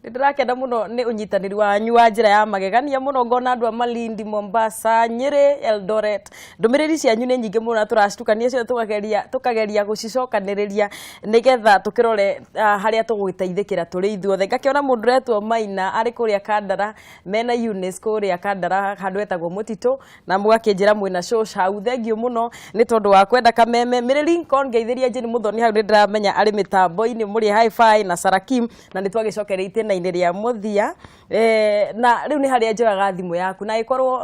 Ndirakenda muno ni unyitaniri wanyu wa njira ya magegania muno ngona andu a Malindi, Mombasa, Nyeri, Eldoret. Ndumiriri cianyu ni nyingi muno turactukania cio tukageria gucicokaniriria nigetha tukirore haria tugwiteithikira turi ithuothe. Ngakiona mundu retwo Maina ari kuria Kandara mena UNESCO kuria Kandara handu etagwo Mutitu na mugakinjira mwina shosh hau. Thengiu muno ni tondu wa kwenda Kameme. Miriri ngeithiria Jeni Muthoni hau ndiramenya ari mitambo-ini muri hi-fi na Sarakim na nitwagicokereite na iniria muthia na riu ni haria njoyaga thimu yaku na ikorwo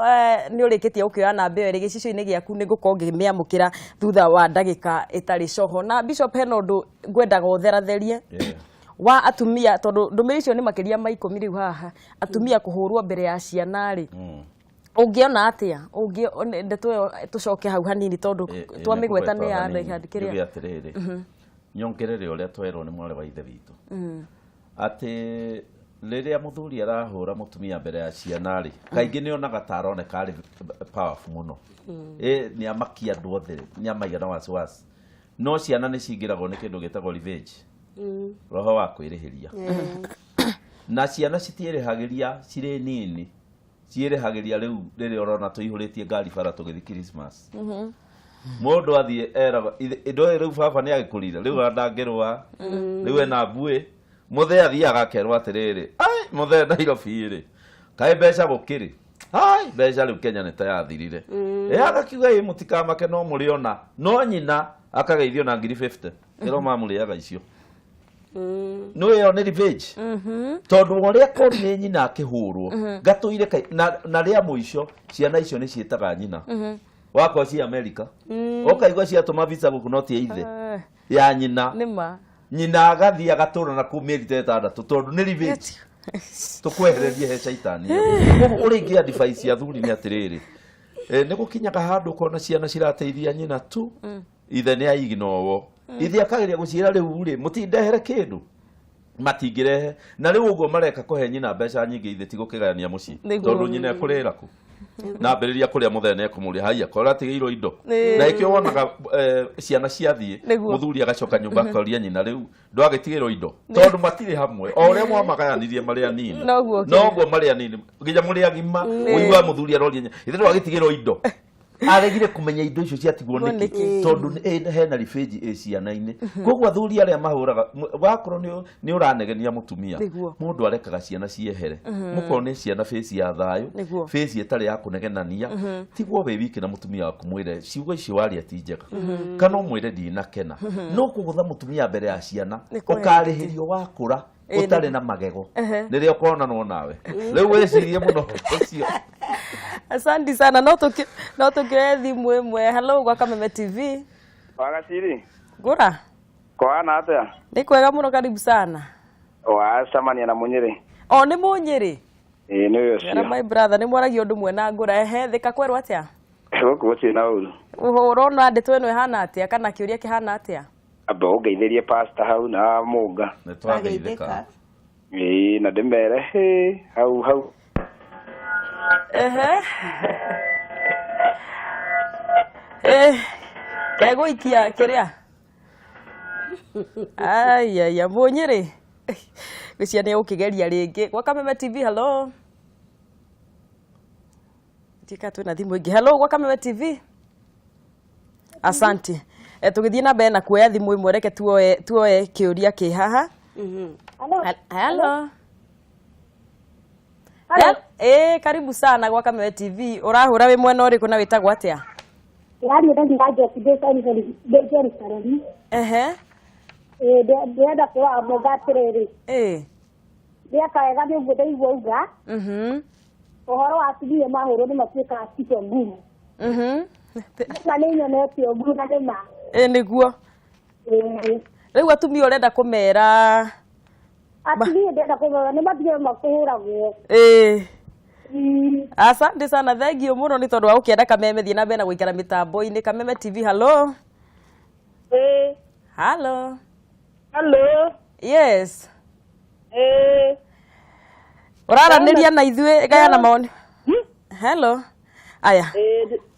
ni urikitie ukioya namba iyo iri gicicio-ini giaku ni ngukorwo ngimiamukira thutha wa ndagika itari coho. Na Bishop heno ndu ngwendaga utheratherie wa atumia tondu ndumiri icio ni makiria ma 10 riu haha atumia kuhurwo mbere ya ciana ri ungiona atia ndeto tucoke hau hanini tondu twamigweta ni ya ndaihandikiria nyongerere uria twerwo ni mwale wa ithe witu ati riria muthuri arahura mutumia mbere ya ciana ri kaingi ni onaga taroneka ari powerful muno ni amakia andu othe ni amaiga na wasiwasi no ciana ni cingiragwo ni kindu gitagwo revenge roho wa kwirihiria na ciana citiirihagiria cire nini ciirihagiria riu riria urona tuihuritie ngari bara tugithi Christmas mundu athie eraga indo riu baba ni agikurire riu andangirwa riu ena mbui muthe athiaga akerwa atiriri ai muthe Nairobi ri kai mbeca gukiri ai mbeca riu Kenya ni tayathirire agakiuga i mutikamake no muriona no nyina akageithio na 50 ero mamuriaga icio no yo ni revenge tondu uria kori ni nyina akihurwo ngatuire na ria muico ciana icio ni cietaga nyina wako ci America okaigwa ciatuma visa gukunotia ithe ya nyina nima nyina agathia agatura na kumirite tandatu tondu ni revenge tukwehererie he shaitani uri ngia device ya thuri ni atiriri ni gukinyaga handu kona ciana cirateithia nyina tu ithe ni aiginowo ithe akageria gucira riu ri mutindehere kindu matingirehe na riu uguo mareka kuhe nyina mbeca nyingi ithe tigukigania muci tondu nyina kurira ku na mberiria kuria muthene ekumuria haia kora tigirwo indo na ikio wonaga ciana ciathie muthuri agacoka nyumba akaria nyina riu ndwagitigirwo indo tondu matire hamwe o uria mwamagayanirie maria nini noguo maria nini nginya muria gima uiwa muthuri aroria nyina ithe ndwagitigirwo indo aregire kumenya indo icio ciatigwo niki tondu hena revenge ciana-ini koguo athuri aria mahuraga wakorwo ni uranegenia mutumia mundu arekaga ciana ciehere mukone ciana face ya thayo face itari ya kunegenania tiguo we wiki na mutumia waku mwire ciugo icio wari atinjega kana mwire ndinakena no kugutha mutumia mbere ya ciana ukarihirio wakura utari na magego nirio konanwo nawe riu wecirie muno ucio. Asante sana no tukioe thimu imwe. Hello kwa Kameme TV. Wagaciri. Gura. Kwana atia? Ni kwega muno, karibu sana. Wacamania na Munyiri. Ni Munyiri. Ni uyo cio. My brother ni mwaragia undu mwe na ngura thika kwerwa atia? Guku guti na uru. Urona ndeto ino ihana atia kana kiuria kihana atia? Aba ugeithirie pastor hau na munga. Nitwageithika. Na ndembere hau. Kego ikia kiria. Ai Munyiri. Gcia ni ukigeria ringi kwa Kameme TV. Hello. Tika tu na thimu ingi. Hello kwa Kameme TV. Asante. Tugithie na mbere na kuoya thimu imwe reke tuoe kiuria ki haha. Hello. Karibu sana kwa Kameme TV. Urahura we mwena uriku na witagwo atia? Yani ndio ngaje kidesa ni ndio sarani. Ndio kwa mogatireri. Ndio kaega ni guthe igouga. Ohoro atithie mahuro ni matuika atiko ngumu. Na ni nyonete ogu na ndema. Niguo. Riu atumia urenda kumera atithie ndenda kumera ni mathie makuhuragwo. Asante sana, thengio muno ni tondu wa ukienda Kameme thie na mbere na guikara mitambo-ini. Kameme TV. Hello. Hello. Hello. Yes. Uraraniria na ithue gaya na maoni. Hello. Aya.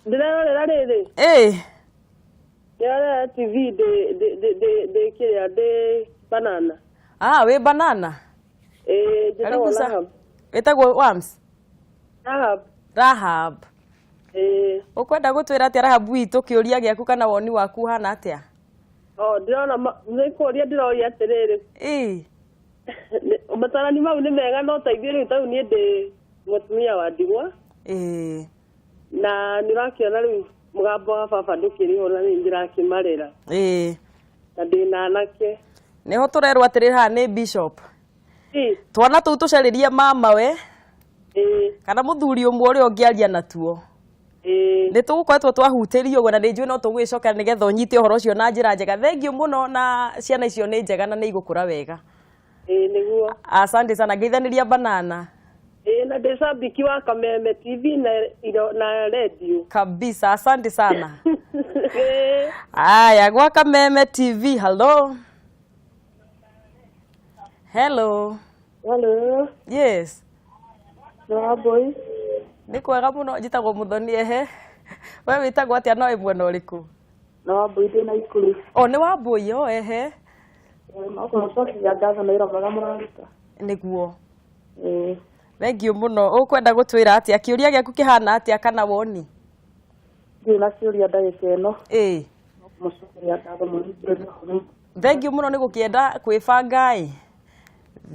Ndĩrarorera rĩrĩ. Ndĩrarorera TV de kiria de banana. We banana. Njĩtagwo Rahab. Wĩtagwo Wams? Rahab. Ũkwenda gũtwĩra atĩa Rahab witũ kĩũria gĩaku kana woni waku hana atĩa? Ndĩrona nĩ kũria ndĩroria atĩrĩrĩ. Matarani mau nĩ mega no taithie rĩu tau niĩ ndĩ mũtumia wa ndigwa. Na nĩũrakĩona rĩu mũgambo wa baba ndũkĩrĩho na nĩ ndĩrakĩmarera. Na ndĩna anake. Nĩho tũrerwo atĩrĩrĩ haha nĩ Bishop. Twana tũu tũcarĩrie mama we. Kana mũthuri ũmwe ũrĩa ũngĩaria natuo. Nĩ tũgũkoretwo twahutĩrio ũguo na nĩ njũĩ no tũgwĩcoka nĩgetha ũnyite ũhoro ũcio na njĩra njega. Thengiũ mũno na ciana icio nĩ njega na nĩ igũkũra wega. Nĩguo. Asante sana, ngeithanĩria banana. Na ndĩ shabiki wa Kameme TV na radio. Kabisa, asante sana. Aya, gwa Kameme TV, hello. Hello. Hello. Yes. No boy. Nĩ kwega mũno, njĩtagwo Muthoni ehe. We wĩtagwo atĩa no mwena ũrĩkũ? No boy ndĩ na ikuru. Nĩ Wambũi ehe. Nĩguo. Thengiũ mũno. Ũkwenda gũtwĩra atĩa kĩũria gĩaku kĩhana atĩa kana woni? Ndĩna ciũria ndagĩka ĩno. Thengiũ mũno nĩ gũkĩenda kwĩbanga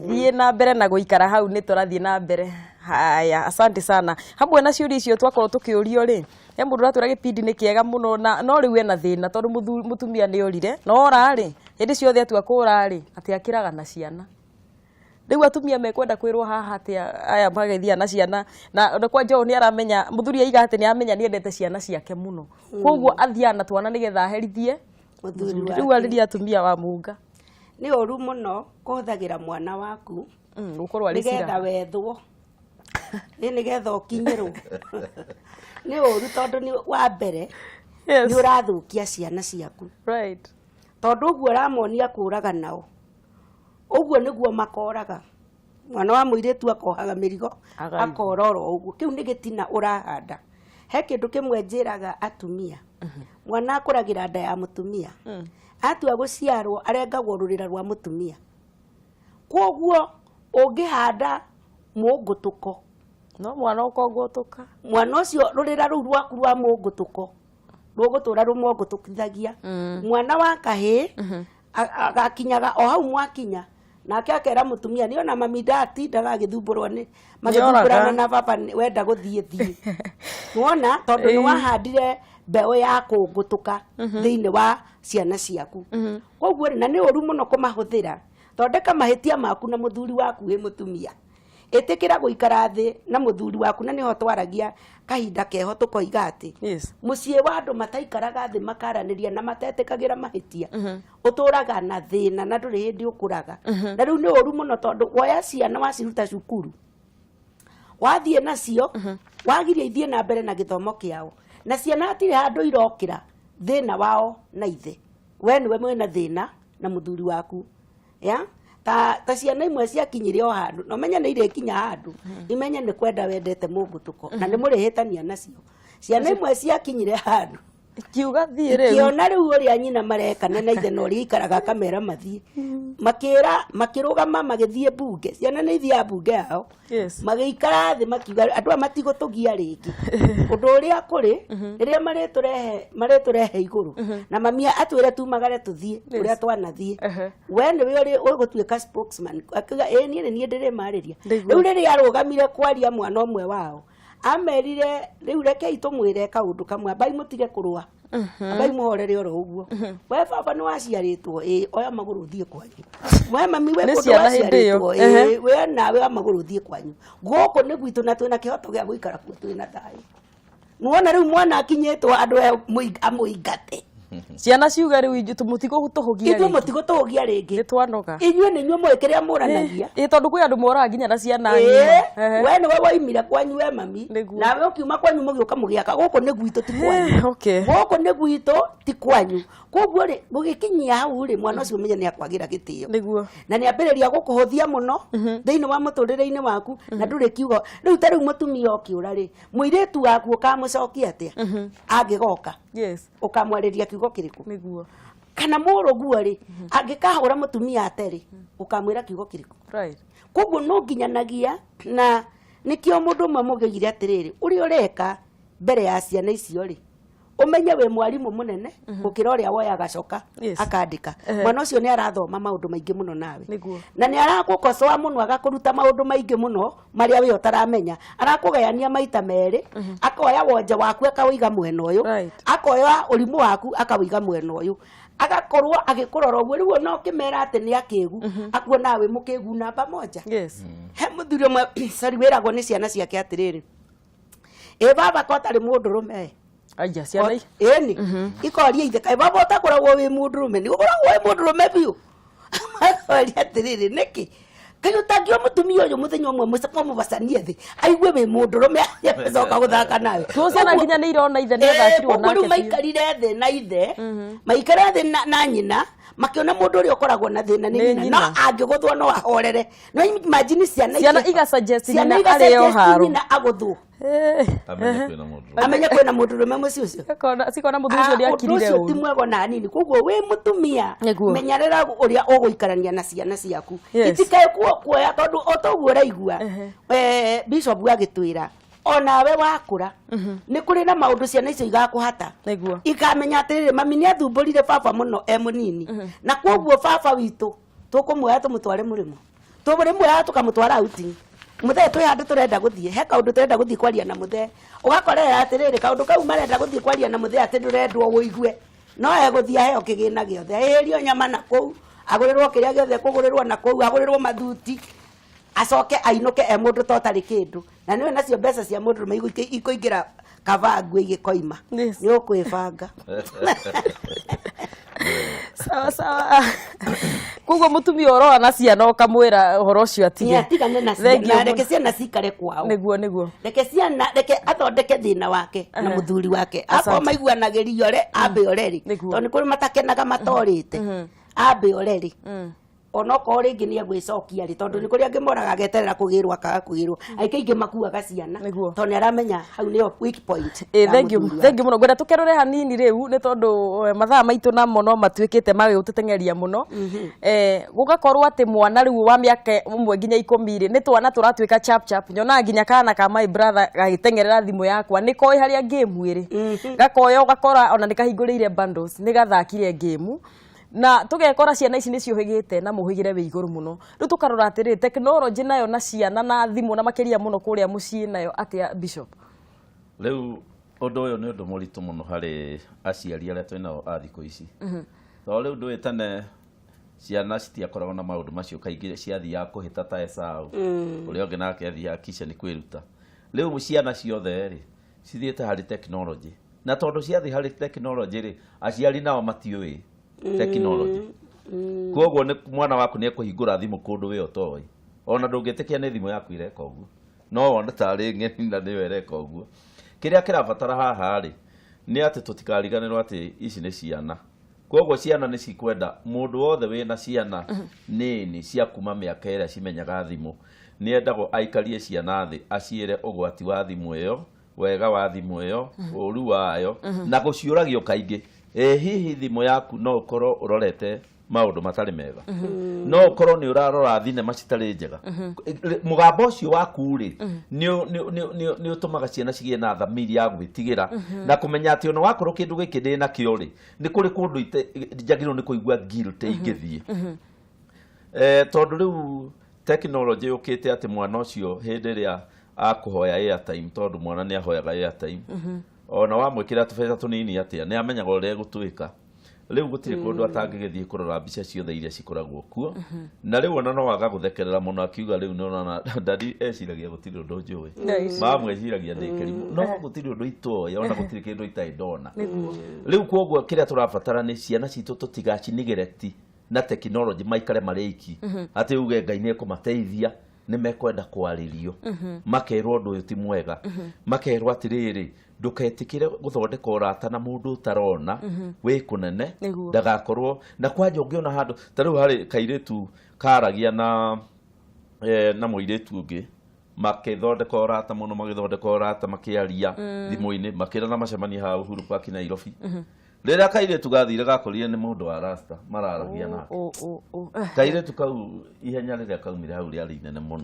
thiĩ na mbere na gũikara hau nĩ tũrathiĩ na mbere. Haya, asante sana. Hamwe na ciũria icio twakorwo tũkĩũrio rĩ, he mũndũ ũratwĩra gĩpindi nĩ kĩega mũno na no rĩu ena thĩna tondũ mũtumia nĩ orire no ora rĩ hĩndĩ ciothe atua kũra rĩ atĩ akĩraga na ciana. Rĩu atumia mekwenda kwĩrwo haha atĩ aya magethia na ciana na kwa Joe nĩ aramenya mũthuri aiga atĩ nĩ amenya nĩ endete ciana ciake mũno. Koguo athiana na twana nĩgetha aherithie mũthuri. Rĩu arĩria atumia wa mũnga. Nĩ ũru mũno kũhũthagĩra mwana waku gũkorwo arĩ cira nĩgetha wethwo nĩgetha ũkinyĩrwo. Nĩ ũru tondũ nĩ wa mbere nĩ ũrathũkia ciana ciaku. Right. Tondũ ũguo ũramonia kũraga nao. Ũguo nĩguo makoraga. Mwana wa mũirĩtu akohaga mĩrigo akororo ũguo. Kĩu nĩ gĩtina ũrahanda. He kĩndũ kĩmwe njĩraga atumia. Mwana akũragĩra nda ya mũtumia. Atua gũciarwo arengagwo rũrĩra rwa mũtumia. Koguo ũngĩhanda mũngũtũko. No mwana ũkongũtũka. Mwana ũcio rũrĩra rũu rwaku rwa mũngũtũko rũgũtũra rũmongũtũkithagia. Mwana wa kahĩ agakinyaga o hau mwakinya nake akera mũtumia nĩ ona mami ndatindaga agĩthumbũrwo nĩ magĩthumbũrana na baba wenda gũthiĩ. Muona tondũ nĩ wahandire mbeũ ya kũngũtũka thĩinĩ wa ciana ciaku. Koguo na nĩ ũru mũno kũmahũthĩra. Thondeka mahĩtia maku na mũthuri waku wĩ mũtumia. Ĩtĩkĩra gũikara thĩ na mũthuri waku na nĩho twaragia kahinda keho tũkoiga atĩ mũciĩ wa andũ mataikaraga thĩ makaranĩria na matetĩkagĩra mahĩtia ũtũraga na thĩna na ndũrĩ hĩndĩ ũkũraga. Na rĩu nĩ ũru mũno tondũ woya ciana waciruta cukuru wathiĩ nacio wagiria ithiĩ na mbere na gĩthomo kĩao na ciana hatirĩ handũ irokĩra thĩna wao na ithe. We nĩwe mwĩna thĩna na mũthuri waku. Ta ciana imwe ciakinyire o handu no menya nĩ irekinya handu imenye nĩ kwenda wendete mũngũtũko na nĩ mũrĩhĩtania nacio. Ciana imwe ciakinyire handu kiuga thiĩ rĩu kiona rĩu ũrĩa nyina marekana na ithe no rĩikaraga kamera mathiĩ makĩrũgama magĩthiĩ bunge. Ciana nĩ ithiaga bunge yao magĩikara thĩ makiuga andũ aya matigũtũgia rĩngĩ. Ũndũ ũrĩa kũrĩ rĩrĩa marĩtũrehe igũrũ na mami atwĩre tumagare tũthiĩ ũrĩa twanathiĩ. We nĩwe ũgũtuĩka spokesman akiuga niĩ nĩ niĩ ndĩrĩmarĩria. Rĩu rĩrĩa arũgamire kwaria mwana ũmwe wao amerire rĩu rekei tũmwĩre kaũndũ kamwe Ngai mũtige kũrũa. Ngai mũhorere oro ũguo. We baba nĩ waciarĩtwo oya magũrũ thiĩ kwanyu. We mami we kũndũ waciarĩtwo we nawe wa magũrũ thiĩ kwanyu. Gũkũ nĩ gwitũ na twĩna kĩhoto gĩa gũikara kuo twĩna thayũ. Nuona rĩu mwana akinyĩtwo andũ amũingate. Ciana ciuga rĩu mũtigo tũhũgia rĩngĩ. Mũtigo tũhũgia rĩngĩ. Nĩ twanoga. Inyuĩ nĩ inyuĩ mũĩ kĩrĩa mũranagia. Tondũ kwĩ andũ moraga nginya na ciana nyingĩ. We nĩwe woimire kwanyu we mami. Nawe ũkiuma kwanyu mũgĩũka mũgĩaka gũkũ nĩ gwitũ ti kwanyu. Gũkũ nĩ gwitũ ti kwanyu. Koguo rĩ gũgĩkinyia hau rĩ mwana ũcio ũmenye nĩ akwagĩra gĩtĩo. Na nĩ ambĩrĩria gũkũhũthia mũno thĩinĩ wa mũtũrĩre-inĩ waku na ndũrĩ kiugo. Rĩu ta rĩu mũtumia okĩũra rĩ mũirĩtu waku ũkamũcokia atĩa angĩgoka. Ũkamwarĩria kiugo kĩrĩkũ. kana mũrũguo rĩ angĩkahũra mũtumia ateri ukamwĩra kiugo kĩrĩkũ right koguo no nginyanagia na nikio mũndũ ũmwe mũgĩire atĩrĩrĩ ũrĩa ũreka mbere ya ciana icio rĩ umenye we mwarimu munene gukira uria woya gacoka akandika mwana ucio ni arathoma maundu maingi muno nawe na ni aragukosoa muno agakuruta maundu maingi muno maria we utaramenya arakugayania maita meri akoya wonje waku akawiga mwena uyu akoya urimu waku akawiga mwena uyu agakorwo agikurora uguo riu no kimera ati ni akigu akuo nawe mukigu namba moja he muthuri mwe sari wiragwo ni ciana ciake atiriri baba ko tari mundu rume aya ciana eni ikoria ithe kai baba utakoragwo wi mundu rume ni ukoragwo wi mundu rume biu akoria atiriri niki kai utangio mutumia uyu muthenya umwe mubacanie thi aigue wi mundu rume yacoka guthaka nawe tuciana nginya ni irona ithe ni athakirwo nake biu maikarire thi na ithe maikara thi na nyina makiona mundu uri ukoragwo na thina ni nyina no angiguthwo no ahorere no imagine ciana iga suggest nyina ari o haro nyina aguthwo amenya kwena mundu rume mucio ucio sikona mundu ucio ndi akirire ucio ti mwego na nini koguo we mutumia menyarera uria uguikarania na ciana ciaku itikae kuoya tondu otoguo uraigua bishop agitwira ona we wakura ni kuri na maundu ciana icio igakuhata ikamenya atiriri mami ni athumburire baba muno munini na koguo baba witu tukumwoya tumutware murimo tumurimwoya tukamutwara outing muthe twi handu turenda guthie he kaundu turenda guthie kwaria na muthe ugakorera atiriri kaundu kau marenda guthie kwaria na muthe ati ndurendwo uigue no eguthia heo kigina giothe eherio nyama na kou agurirwo kiria giothe kugurirwo na kou agurirwo mathuti acoke ainuke mundu totari kindu na niwe nacio mbeca cia mundu rume ikoingira kavangu igikoima ni ukwibanga sawa koguo mutumia urora na ciana ukamwira uhoro ucio atige atigane na ciana reke ciana cikare kwao niguo reke ciana reke athondeke thina wake na muthuri wake apo maiguanagirio re ambe oreri tondu kuri matakenaga matorite ambe oreri onoko ringi ni agwicokia ri tondu ni kuri angimoraga ageterera kugirwa akaga kugirwa aingi makuaga ciana tondu ni aramenya hau ni weak point thank you muno gwenda tukerore hanini riu ni tondu mathaa maitu na mono matuikite magigututengeria muno gugakorwo ati mwana riu wa miaka umwe nginya 10 ni twana turatuika chap nyona nginya kana ka my brother gagitengerera thimu yakwa niko haria game iri gakoya ugakora ona nikahingurire bundles ni gathakire game na tugekora ciana ici nicio higite na muhigire we iguru muno riu tukarora atiri technology nayo na ciana na thimu na makiria muno kuria mucii nayo atia bishop riu undu uyu ni undu muritu muno hari aciari aria twinao a thiko ici to riu ndu itane ciana citiakoragwo na maundu macio kaingĩ ciathiaga kuhita ta Esau uria ungi nake athiaga kisha ni kwiruta riu ciana ciothe ri cithiite hari technology na tondu ciathi hari technology ri aciari nao matiui technology koguo ni mwana waku ni ekuhingura thimu kundu we otoi ona ndungitikia ni thimu yaku ireka uguo no wona tari ng'eni na ni wereka uguo kiria kirabatara haha ri ni ati tutikariganirwo ati ici ni ciana koguo ciana ni cikwenda mundu wothe wina ciana nini cia kuma miaka ira cimenyaga thimu ni endago aikarie ciana thi aciire ugwati wa thimu iyo wega wa thimu iyo uru wayo na guciuragio kaingi hihi thimu yaku no ukorwo urorete maundu matari mega no ukorwo ni urarora thinema citari njega mugambo ucio waku ri ni utumaga ciana cigie na thamiri ya gwitigira na kumenya ati ona wakorwo kindu giki ndi na kio ri ni kuri kundu njagirwo ni kuigua guilt ingithie tondu riu technology yukite ati mwana ucio hindi ria akuhoya airtime tondu mwana ni ahoyaga airtime ona wamwikira tubeta tunini atia ni amenyaga uria gutuika riu gutire kundu atangigithie kurora mbica ciothe iria cikoragwo kuo na riu ona no waga guthekerera muno akiuga riu nona dadi eciragia gutire undu njui mamweciragia ndi kerimu no gutire undu itoya ona gutire kindu itai ndona riu koguo kiria turabatara ni ciana citu tutigaci neglect na technology maikare mareiki ati uge Ngai ni kumateithia ni mekwenda kwaririo makerwo ndu uyu ti mwega makerwo atiriri nduketikire guthondeka urata na mundu utarona wi kunene ndagakorwo na kwanja ungiona handu tariu hari kairetu karagia na muiretu ungi makithondeka urata muno magithondeka urata makiaria thimu-ini makira na macemania ha Uhuru Park Nairobi rĩrĩa kairĩtu gathire gakorire nĩ mũndũ wa rasta mararagia nake kairĩtu kau ihenya rĩrĩa kaumire hau rĩarĩ inene mũno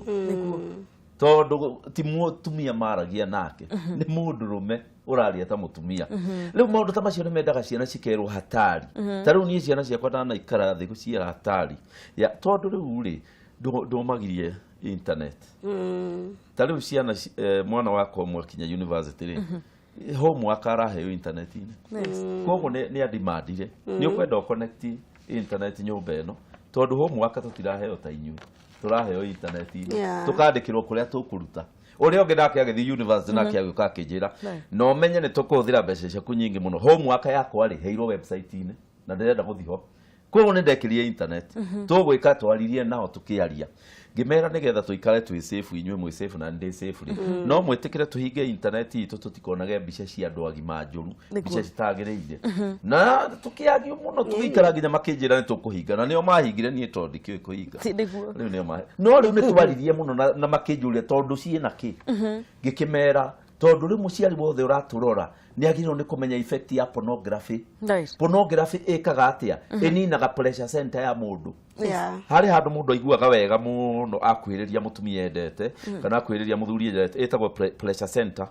tondũ ti mũtumia maragia nake nĩ mũndũrũme ũraria ta mũtumia rĩu maũndũ ta macio nĩ mendaga ciana cikerwo hatari ta rĩu niĩ ciana ciakwa ndanaikara thĩ gũciĩra hatari tondũ rĩu rĩ ndũmagirie internet ta rĩu ciana mwana wakwa ũmwe akinya university rĩ homework araheo internet-inĩ koguo nĩ adimandire nĩ ũkwenda ũconnect internet nyũmba ĩno tondũ homework tũtiraheo ta inyuĩ tũraheo internet-inĩ tũkandĩkĩrwo kũrĩa tũkũruta ũrĩa ũngĩ nake agĩthiĩ university nake agĩũka akĩnjĩra na ũmenye nĩ tũkũhũthĩra mbeca ciaku nyingĩ mũno homework yakwa rĩ heirwo website-inĩ na ndĩrenda gũthiĩ ho koguo nĩ ndekĩrire internet tũgwĩka twaririe nao tũkĩaria ngĩmera nĩgetha tũikare twĩ safe inyuĩ mwĩ safe na ndĩ safe rĩ no mwĩtĩkĩre tũhinge internet itũ tũtikonage mbica cia andũ agima njũru mbica citagĩrĩire na tũkĩagio mũno tũgĩikara nginya makĩnjĩra nĩ tũkũhinga na nĩo mahingire niĩ tondũ ndikĩũĩ kũhinga rĩu nĩo mahe no rĩu nĩ twaririe mũno na makĩnjũria tondũ ciĩna kĩ ngĩkĩmera tondũ rĩu mũciari wothe ũratũrora nĩ agĩrĩirwo nĩ kũmenya effect ya pornography pornography ĩkaga atĩa ĩninaga pressure center ya mũndũ harĩ handũ mũndũ aiguaga wega mũno akwĩrĩria mũtumia endete kana akwĩrĩria mũthuri endete ĩtagwo pressure center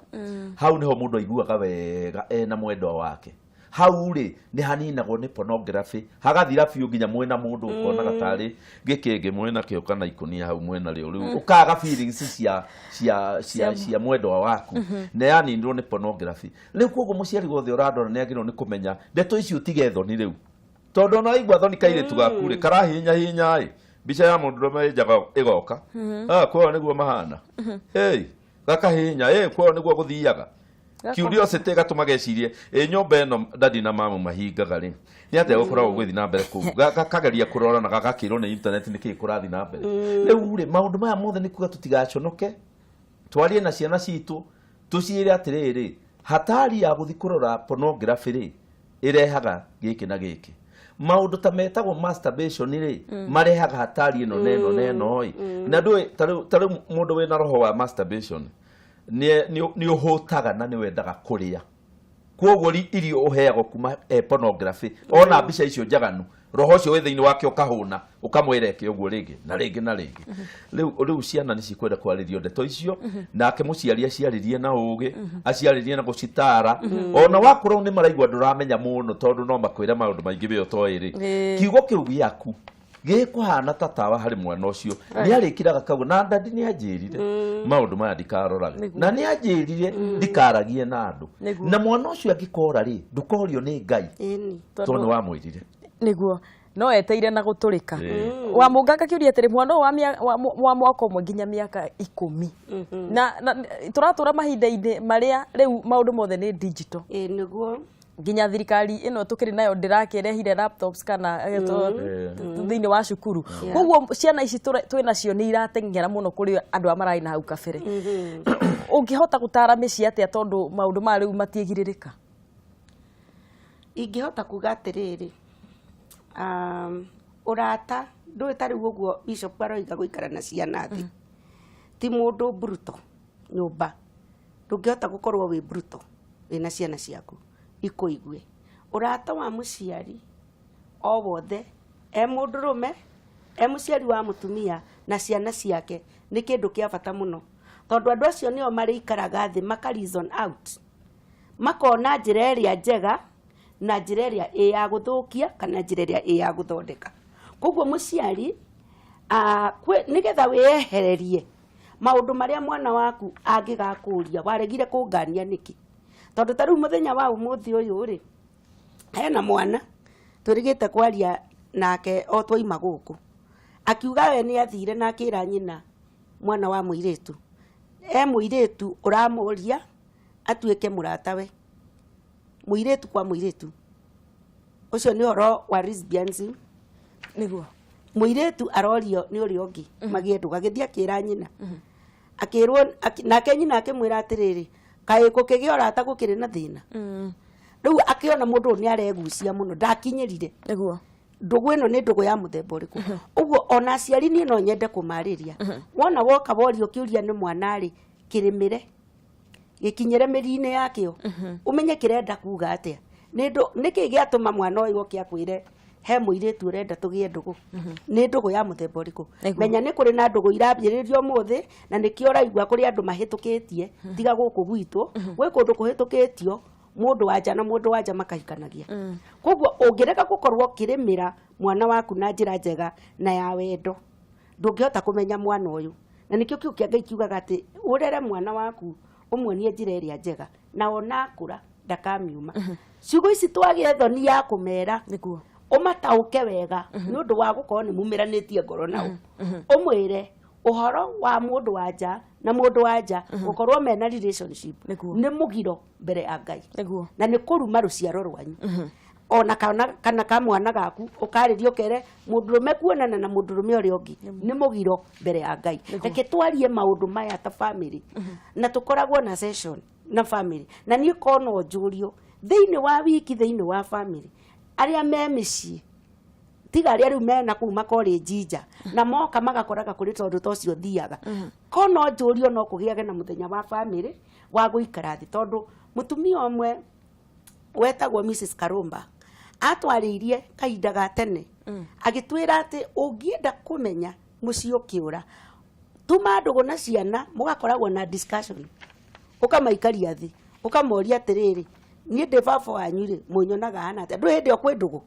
hau nĩho mũndũ aiguaga wega ena mwendwa wake hau rĩ nĩ haninagwo nĩ pornography hagathira biũ nginya mwena mũndũ ũkonaga tarĩ gĩkĩngĩ mwena kĩo kana ikonia hau mwena rĩo rĩu ũkaga feelings cia mwendwa waku na yaninirwo nĩ pornography rĩu koguo mũciari wothe ũrandora nĩ agĩrĩirwo nĩ kũmenya ndeto ici ũtige thoni rĩu tondũ ona igua thoni kairĩtu gaku rĩ karahinya ĩ mbica ya mũndũrũme njaga ĩgoka kwao nĩguo mahana gakahinya kwao nĩguo gũthiaga curiosity gatuma gecirie nyũmba ĩno dadi na mamu mahingaga rĩ nĩ atĩa gũkoragwo gũthiĩ na mbere kũu gakageria kũrora na gagakĩrwo nĩ internet nĩkĩĩ kũrathiĩ na mbere rĩu rĩ maũndũ maya mothe nĩ kuga tũtigaconoke twarie na ciana citũ tũciĩre atĩrĩrĩ hatari ya gũthiĩ kũrora pornography rĩ ĩrehaga gĩkĩ na gĩkĩ maũndũ ta metagwo masturbation rĩ marehaga hatari ĩno na ĩno na ĩno na ndũĩ ta rĩu mũndũ wĩna roho wa masturbation nĩ ũhũtaga na nĩ wendaga kũrĩa koguo irio ũheagwo kuma pornography ona mbica icio njaganu roho ũcio wĩ thĩinĩ wake ũkahũna ũkamwĩreke ũguo rĩngĩ na rĩngĩ na rĩngĩ rĩu ciana nĩ cikwenda kwarĩrio ndeto icio nake mũciari aciarĩrie na ũgĩ aciarĩrie na gũcitara ona wakorwo nĩ maraigua ndũramenya mũno tondũ no makwĩre maũndũ maingĩ we ũtoĩ rĩ kiugo kĩu gĩaku gĩkũhana ta tawa harĩ mwana ũcio nĩ arĩkiraga kau na dadi nĩ anjĩrire maũndũ maya ndikarorage na nĩ anjĩrire ndikaragie na andũ na mwana ũcio angĩkora rĩ ndũkorio nĩ Ngai tondũ nĩ wamwĩrire nĩguo no eteire na gũtũrĩka wa mũnganga kĩũria atĩrĩ mwana wa mwaka ũmwe nginya mĩaka 10 na tũratũra mahinda-inĩ marĩa rĩu maũndũ mothe nĩ digital nĩguo nginya thirikari ĩno tũkĩrĩ nayo ndĩrakĩrehire laptops kana thĩinĩ wa cukuru koguo ciana ici twĩnacio nĩ irateng'era mũno kũrĩ andũ marĩ na hau kabere ũngĩhota gũtara mĩciĩ atĩa tondũ maũndũ ma rĩu matiĩgirĩrĩka ingĩhota kuga atĩrĩrĩ ũrata ndũĩ ta rĩu ũguo Bishop aroiga gũikara na ciana thĩ ti mũndũ bruto nyũmba ndũngĩhota gũkorwo wĩ bruto wĩna ciana ciaku ikũigue ũrata wa mũciari o wothe mũndũrũme mũciari wa mũtumia na ciana ciake nĩ kĩndũ kĩa bata mũno tondũ andũ acio nĩo marĩikaraga thĩ maka reason out makona njĩra ĩrĩa njega na njĩra ĩrĩa ĩ ya gũthũkia kana njĩra ĩrĩa ĩ ya gũthondeka koguo mũciari nĩgetha wĩyehererie maũndũ marĩa mwana waku angĩgakũria waregire kũngania nĩkĩ tondũ ta rĩu mũthenya wa ũmũthĩ ũyũ rĩ hena mwana tũrigĩte kwaria nake o twaima gũkũ akiuga we nĩ athire na akĩra nyina mwana wa mũirĩtu mũirĩtu ũramũria atuĩke mũratawe mũirĩtu kwa mũirĩtu ũcio nĩ ũhoro wa lesbianism nĩguo mũirĩtu arorio nĩ ũrĩa ũngĩ magĩendwo agĩthiĩ akĩra nyina akĩrwo nake nyina akĩmwĩra atĩrĩrĩ kaĩ gũkĩgĩa ũrata gũkĩrĩ na thĩna rĩu akĩona mũndũ nĩ aregucia mũno ndakinyĩrire nĩguo ndũgũ ĩno nĩ ndũgũ ya mũthemba ũrĩkũ ũguo ona aciari niĩ no nyende kũmarĩria wona woka worio kĩũria nĩ mwana rĩ kĩrĩmĩre gĩkinyĩre mĩri-inĩ yakĩo ũmenye kĩrenda kuga atĩa niki giatuma mwana uyu okia kwire he muiritu urenda tugie ndugu ni ndugu ya muthemba uriku menya ni kuri na ndugu irambiririo muthi na nikio raigwa kuri andu mahitukitie tiga guku gwitu gwe kundu kuhitukitio mundu wanja na mundu wanja makahikanagia koguo ungireka gukorwo kirimira mwana waku na njira njega na ya wendo ndungihota kumenya mwana uyu na nikio kiu kia Ngai kiugaga ati urere mwana waku umwonie njira iria njega na ona akura ndakamiuma ciugo ici twagia thoni ya kumera niguo umatauke wega ni undu wa gukorwo ni mumiranitie ngoro nao umwire uhoro wa mundu wanja na mundu wanja gukorwo mena relationship ni mugiro mbere ya Ngai na ni kuruma ruciaro rwanyu ona kana kamwana gaku ukaririo kere mundurume kuonana na mundurume uri ungi ni mugiro mbere ya Ngai reke twarie maundu maya ta family na tukoragwo na session na family na ni kono njurio thiini wa wiki thiini wa family aria me mici tiga aria riu mena kuma college nja na moka magakoraga kuri tondu tocio thiaga kono njurio no kugiage na muthenya wa family wa guikara thi tondu mutumia omwe wetagwo Mrs Karumba atwaririe kahinda ga tene agitwira ati ungienda kumenya muci ukiura tuma ndugu na ciana mugakoragwo na discussion ukamaikaria thi ukamoria atiriri nie ndi baba wanyu ri munyonaga hana ati ndu hindi okwe ndugu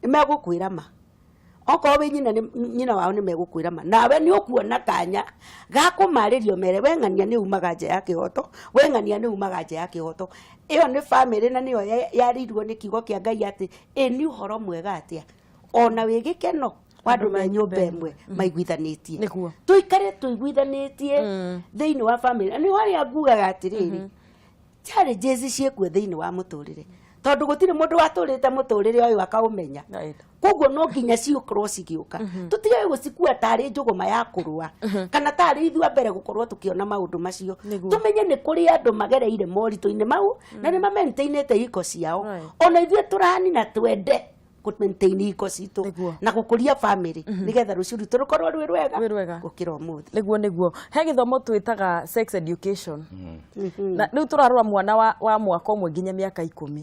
nimegukwira ma okowe nyina wao nimegukwira ma nawe ni ukuona kanya ga kumaririo mere wengania ni umaga nje ya kihoto wengania ni umaga nje ya kihoto iyo ni family na niyo yarirwo ni kigo kia Ngai ati ni uhoro mwega atia ona wi gikeno wandu me nyumba imwe maiguithanitie tuikare tuiguithanitie thiini wa family ni haria ngugaga atiriri challenges ciekwe thiini wa muturire tondu gutire mundu waturite muturire uyu akaumenya koguo no nginya ciukorwo cigiuka tutige gucikua tari njuguma ya kurua kana tari ithua mbere gukorwo tukiona maundu macio tumenye ni kuri andu magereire morito-ini mau na ni mamaintainite iko ciao ona ithue turani na twende maintain iko citu na gukuria family nigetha rucio rutu rukorwo rwi rwega gukira umuthi niguo he githomo twitaga sex education na riu turarora mwana wa mwaka umwe nginya miaka 10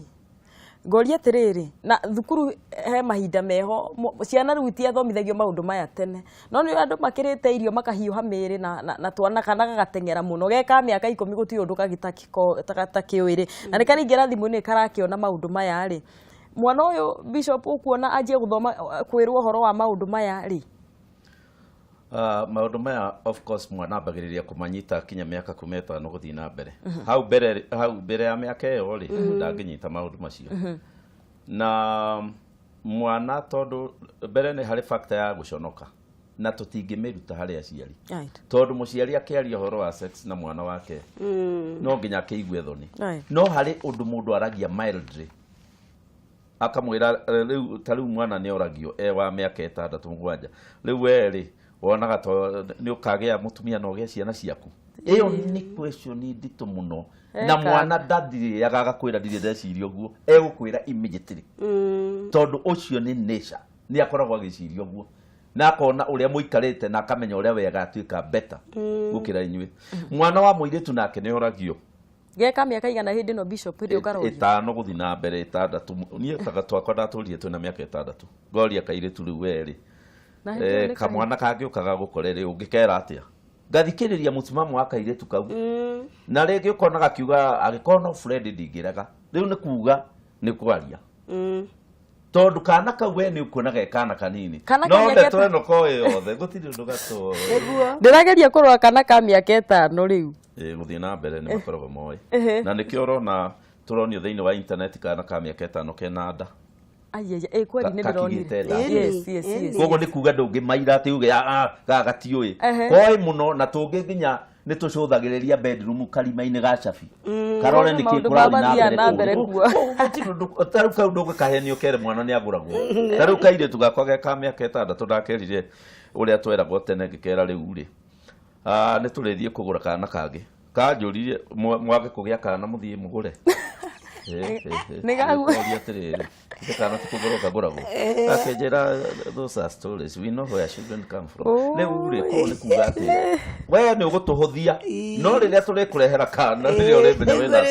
ngoria atiriri na thukuru he mahinda meho ciana riu itiathomithagio maundu maya tene no ni andu makirite irio makahiuha miri na twana kana gagatengera muno geka miaka 10 guti undu kagitakiwiri na nikaringira thimu ni karakiona maundu maya ri mwana uyu bishop ukuona ajie guthoma kwirwo horo wa maundu maya ri maundu maya of course mwana ambagiriria kumanyita kinya miaka 15 guthii na mbere hau mbere ya miaka iyo ri ndanginyita maundu macio na mwana tondu mbere ni hari factor ya guconoka na tutingimiruta hari aciari tondu muciari akiaria horo wa sex na mwana wake no nginya kiigue thoni no hari undu mundu aragia mildly akamwira riu mwana ni oragio wa miaka 6-7 riu weri wonaga to ni ukagia mutumia no gia ciana ciaku iyo ni question nditu muno na mwana ndathiri agaga kwira ndire ndeciria uguo egukwira immediately tondu ucio ni nature ni akoragwo agiciria uguo na akona uria muikarite na akamenya uria wega atuika better gukira inyui mwana wa muiritu nake ni oragio geka miaka igana hindi no bishop ndi ukarori 5 guthi na mbere 6 nie kaga twakwa ndaturie twina miaka 6 ngoria kairitu riu weri kamwana kagiukaga gukorere ungikera atia ngathikiriria musimamo wa kairitu kau na ringi ukona gakiuga agikona Fred ndingiraga riu ni kuuga ni kwaria tondu kana kau we ni ukuonaga kana kanini no ndeto no ko yothe gutiri ndu gato ndirageria kurwa kana ka miaka 5 riu guthii na mbere ni makoragwo moe na nikio urona turonio thiini wa internet kana ka miaka 5 kenanda ayaya kweli ni ndironire yes kogo ni kuga ndungimaira ati uge gagatiui koi muno na tungi nginya ni tucuthagiriria bedroom karima-ini ga cabi karore ni kikurathi na mbere kuo taru kau ndugu kahenio kere mwana ni aguragwo taru kaire tugakwa geka miaka 6 ndakerire uria tweragwo tene ngikera riu ri ni turithie kugura kana kage kanjuririe mwage kugia kana muthie mugure Negagu. Kana tukugoroka gorago. Akejera those are stories. We know where children come from. Ne ure ko ne kugate. We ne ugutuhuthia. No riria turikurehera kana riria urebenya wena.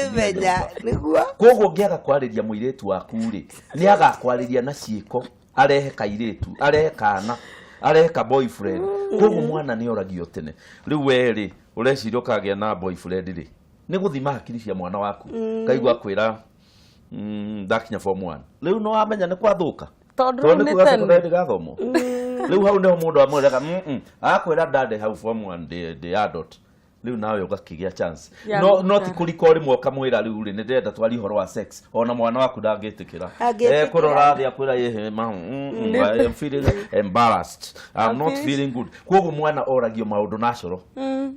Niguo. Koguo ngiaga kwariria muiretu waku ri. Ni agakwariria na ciiko. Arehe kairetu, arehe kana, arehe ka boyfriend. Koguo mwana ni oragio tene. Riu weri ureciria ukagĩa na boyfriend ri. Ni guthima hakiri cia mwana waku. Kaigua kwira ndakinya form 1. Riu no amenya ni kwathuka. Tondu ni tene gathomo. Riu hau ne mundu amwiraga akwira ndade hau form 1 the adult. Riu nawe ugakigia chance. No ti kurika uri mwoka mwira riu ri ni ndenda twari horo wa sex. Ona mwana waku ndangitikira. Kurora thi akwira ye I'm feeling embarrassed. I'm not feeling good. Koguo mwana oragio maundu natural.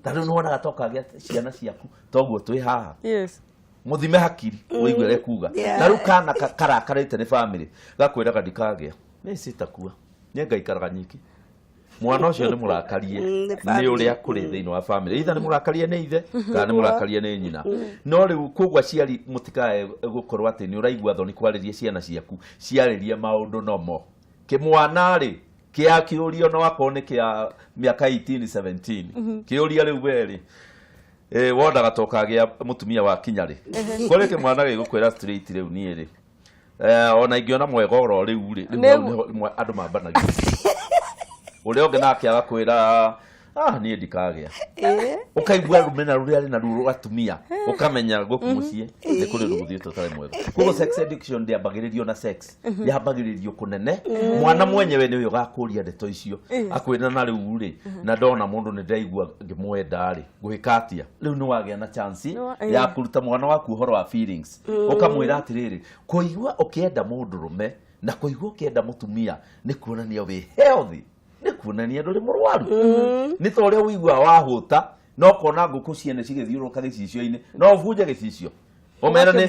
Tariu no wona gatoka agia ciana ciaku. Toguo twi haha. Yes. Muthime hakiri uigwere kuga. Tariu kana karakarite ni family. Gakwira kadikagia. Ni sitakua. Ni ngaikaraga nyiki. Mwana ucio ni murakarie ni uria kuri thiini wa family itha ni murakarie ni ithe kana ni murakarie ni nyina no riu kugwa ciari mutikae gukorwo ati ni uraigua thoni kwaririe ciana ciaku ciaririe maundu nomo kimwana ri kia kiurio no akone kia miaka 18 17 kiuria riu weri woda gatoka gia mutumia wa kinyari kore kimwana gigukwira straight riu ni ri ona ingiona mwegoro riu ri andu mambanagia ule oge nake agakwira ni ndikagea ukaigua rumena ruria na ruru atumia ukamenya goku mucie ni kuri ruguthietwo tare mwega kugo sex addiction ndi ambagiririo na sex yambagiririo kunene mwana mwenyewe ni uyo gakuria ndeto icio akwira na riu ri na ndona mundu ni ndaigua ngimwenda ri guhikatia riu ni wagea na chance ya kuruta mwana waku horo wa feelings ukamwira atiriri kuigua ukienda mundu rume na kuigua ukienda mutumia ni kuonania we healthy ni kuonania nduri murwaru ni to ria wigua wahuta no kona nguku ciene cigithiuruka gicicio-ini no vunje gicicio omera ni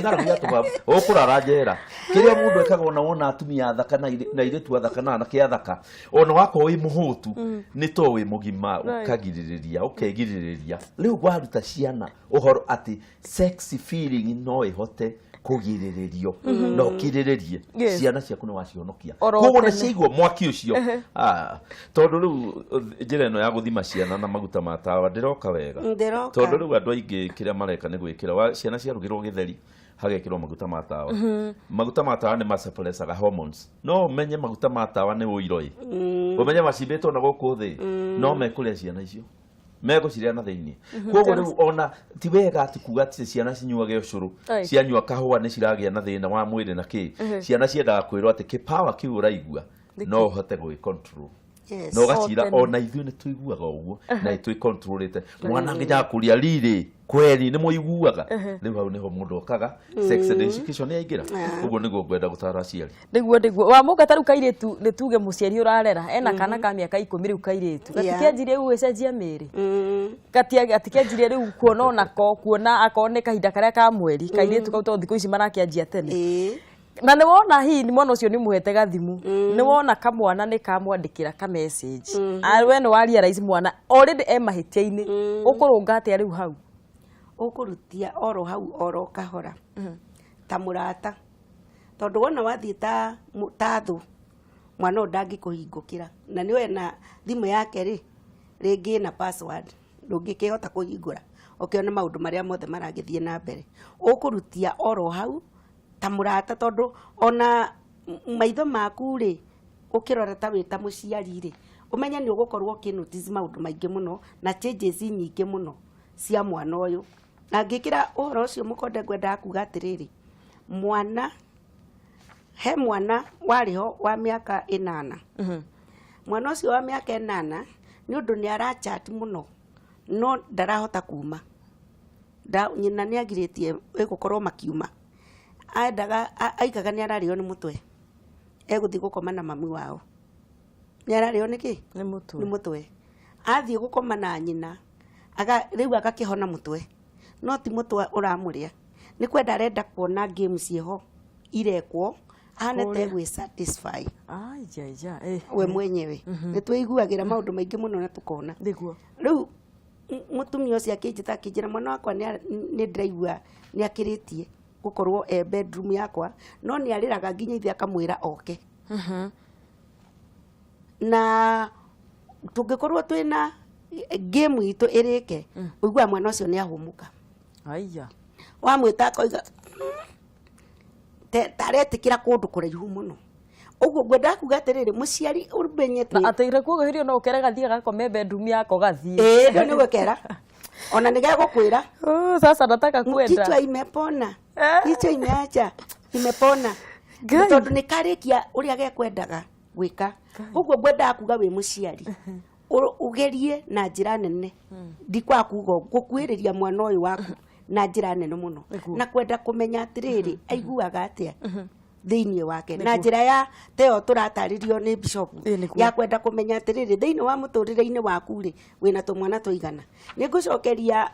ngara ya tuba okurara njera kiria mundu ekaga wona atumia thaka na iretu thaka na kia thaka ona wako wi muhutu ni to wi mugima ukagiririria ukegiririria riu gwaruta ciana uhoro ati sexy feeling no ihote kugiriririo no kiriririe ciana ciaku ni wacionokia koguo na ciigwo mwaki ucio tondu riu njira ino ya guthima ciana na maguta ma tawa ndiroka wega tondu riu andu aingi kiria mareka ni gwikira ciana ciarugirwo githeri hagekirwo maguta ma tawa maguta ma tawa ni masuppressaga hormones no menye maguta ma tawa ni uiroi umenye macimbitwo na guku thi no mekuria ciana icio mego ciria na thiini koguo riu ona ti wega ati kuga ati ciana cinyuage ucuru cianyua kahua ni ciragia na thina wa mwiri na ki ciana ciendaga kwirwo ati ki power ki uraigua no hote gwi control no gacira ona ithuĩ nĩ tuiguaga ũguo na nĩ controlite mwana nginya kuria riri kweri nĩ muiguaga rĩu hau nĩho mũndũ okaga sex education nĩ yaingĩra ũguo nĩguo ngwenda gũtara aciari nĩguo wa mũka tarũ kairĩtu nĩ tuge mũciari ũrarera ena kana ka mĩaka 10 rĩu kairĩtu gatikĩanjire gũgĩcenjia mĩĩrĩ gatikĩanjire rĩu kuona onako kuona akone kahinda karĩa ka mweri kairĩtu kau to thikũ ici marakĩanjia tene na nĩ wona hihi nĩ mwana ũcio nĩ muhete gathimu nĩ wona kamwana nĩ kamwandĩkĩra ka message we nĩ wa realize mwana already mahĩtia-inĩ ũkũrũnga atĩa rĩu hau ũkũrutia oro hau oro kahora ta mũrata tondũ wona wathiĩ ta thũ mwana ũyũ ndangĩkũhingũkĩra na nĩ we na thimũ yake rĩ rĩngĩ na password ndũngĩkĩhota kũhingũra ũkĩona maũndũ marĩa mothe maragĩthiĩ na mbere ũkũrutia oro hau ta mũrata tondu ona maitho maku ri ukirora ta wita muciari ri umenya ni ugukorwo ukinotice maundu maingi muno na changes nyingi muno cia mwana uyu na ngikira uhoro ucio mukonde ngwenda kuga atiriri mwana he mwana wariho wa miaka 8 mwana ucio wa miaka 8 ni undu ni arachat muno no ndarahota kuma nyina ni agiritie gukorwo makiuma aendaga aikaga nĩ arario nĩ mũtwe egũthiĩ gũkoma na mami wao nĩ arario nĩkĩ nĩ mũtwe athiĩ gũkoma na nyina rĩu agakĩhona mũtwe no ti mũtwe ũramũrĩa nĩ kwenda arenda kuona games ciĩho irekwo anete gwĩ satisfy we mwenyewe nĩ twĩiguagĩra maũndũ maingĩ mũno na tũkona rĩu mutumia ũcio akĩnjĩta akĩnjĩra mwana wakwa nĩ ndĩraigua nĩ akĩrĩtie gukorwo bedroom yakwa no ni ariraga nginya ithe akamwira oke na tungikorwo twina game itu irike uigua mwana ucio ni ahumuka aiya wamwita koiga taretikira kundu kuraihu muno uguo ngwenda kuga atiriri muciari urbenyete na ateire kuogerio no ukere gathie gakome bedroom yako gathie ndio ni gwekera ona nige gukwira sasa nataka kwenda kichwa imepona kichwa imeacha imepona tondu ni karikia uria gekwendaga gwika uguo ngwenda kuga wi muciari ugerie na njira nene ndikwa kuga gukwiriria mwana uyu waku na njira nene muno na kwenda kumenya atiriri aiguaga atia thiini wake na njira ya teo turataririo ni bishop ya kwenda kumenya atiriri thiini wa muturire-ini waku ri wina tumwana tuigana ni ngucokeria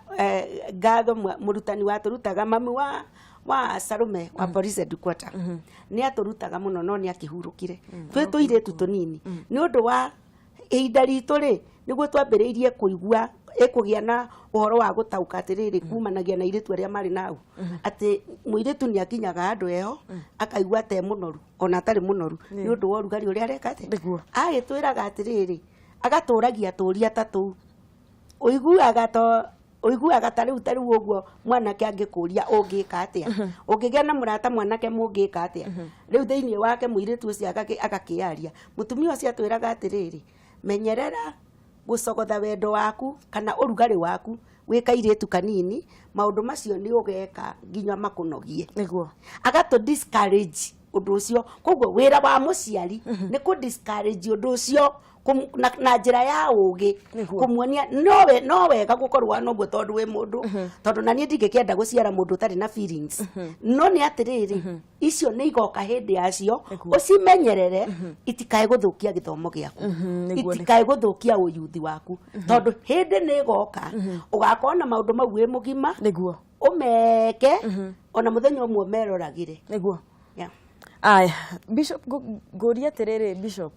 ngatho murutani wa turutaga mami wa Sarume wa police headquarter ni aturutaga muno no ni akihurukire twe tuiretu tunini ni undu wa ihinda ritu ri niguo twambiriirie kuigua ikugia na uhoro wa gutauka atiriri kumanagia na iritu aria mari nau ati muiritu ni akinyaga andu eho akaigua te munoru ona tari munoru ni undu wa rugari uria arekate agitwiraga atiriri agaturagia turia tatu uiguaga tari uguo mwanake angikuria ungika atia ungigia na murata mwanake mungika atia riu thiini wake muiritu ucio agakiaria mutumia ucio atwiraga atiriri menyerera gucogotha wendo waku kana urugari waku wika iritu kanini maundu macio ni ugeka nginya makunogie niguo agato discourage undu ucio koguo wira wa muciari ni ku discourage undu ucio na njira ya ugi kumwonia no wega gukorwa no gwo tondu we mundu tondu na nie ndingikienda guciara mundu tari na feelings no ni atiriri icio ni igoka hindi yacio ucimenyerere itikae guthukia githomo giaku itikae guthukia uyuthi waku tondu hindi ni igoka ugakona maundu mau wi mugima niguo umeke ona muthenya umwe meroragire niguo aya bishop goria terere bishop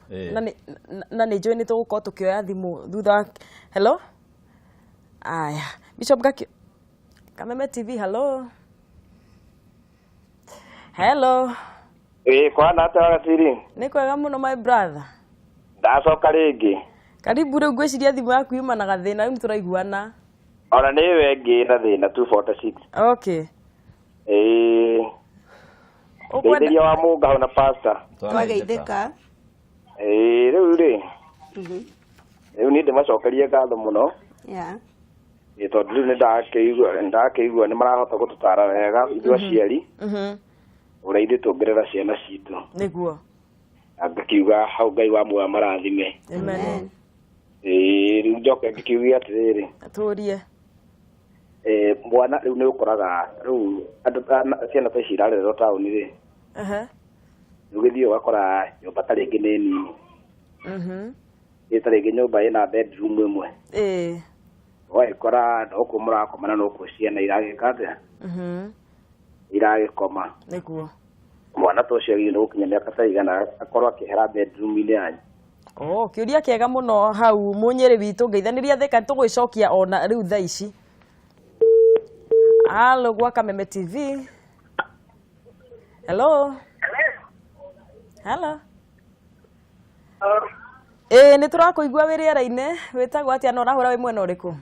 na ni join to ko to kioya thimu thutha hello aya bishop gaki Kameme TV hello kwana atatiri ni kwega muno my brother ndacoka ringi karibu ri gwiciria thimu yaku yuma na gathina yu turaiguana ona ni wengi na thina 246 okay Ndeithia wa munga na pastor. Twageithika. Riu ri. Riu ni ndimacokerie ngatho muno. Tondu ni ndakeigua ni marahota gututara wega ithu aciari. Uria ithu tuongerera ciana citu. Niguo. Angakiuga hau Ngai wa muoyo marathime. Amen. Riu njoke ngikiugia atiriri. Aturie. Mwana riu ni ukoraga riu andu ciana ta ici irarererwo tauni ri ugithie ugakora nyumba ta ringi ni nini ita ringi nyumba ina bedroom imwe ugakora no ku murakomana no ku ciana iragika atia iragikoma niguo mwana ta ucio ni gukinya miaka ta igana akorwo akihera bedroom-ini yanyu kiuria kiega muno hau munyiri witu ngeithaniria theka tugwicokia ona riu thaa ici Hello, gwa Kameme TV. Hello. Ni turakuigua wiriera-ini witagwo atia na urahura wi mwena uriku?